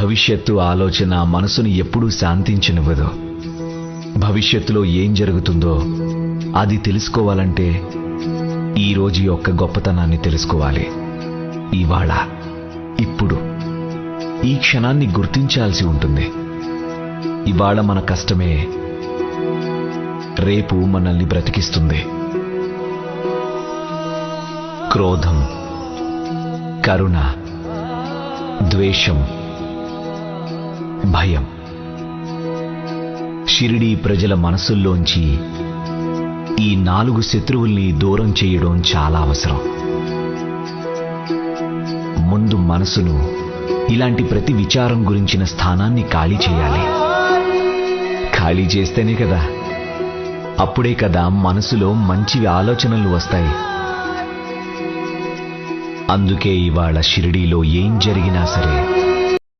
భవిష్యత్తు ఆలోచన మనసును ఎప్పుడూ శాంతించనివ్వదు. భవిష్యత్తులో ఏం జరుగుతుందో అది తెలుసుకోవాలంటే ఈ రోజు యొక్క గొప్పతనాన్ని తెలుసుకోవాలి. ఇవాళ, ఇప్పుడు, ఈ క్షణాన్ని గుర్తించాల్సి ఉంటుంది. ఇవాళ మన కష్టమే రేపు మనల్ని బ్రతికిస్తుంది. క్రోధం, కరుణ, ద్వేషం, భయం షిరిడీ ప్రజల మనసుల్లోంచి ఈ 4 శత్రువుల్ని దూరం చేయడం చాలా అవసరం. ముందు మనసును ఇలాంటి ప్రతి విచారం గురించిన స్థానాన్ని ఖాళీ చేయాలి. ఖాళీ చేస్తేనే కదా, అప్పుడే కదా మనసులో మంచి ఆలోచనలు వస్తాయి. అందుకే ఇవాళ షిరిడీలో ఏం జరిగినా సరే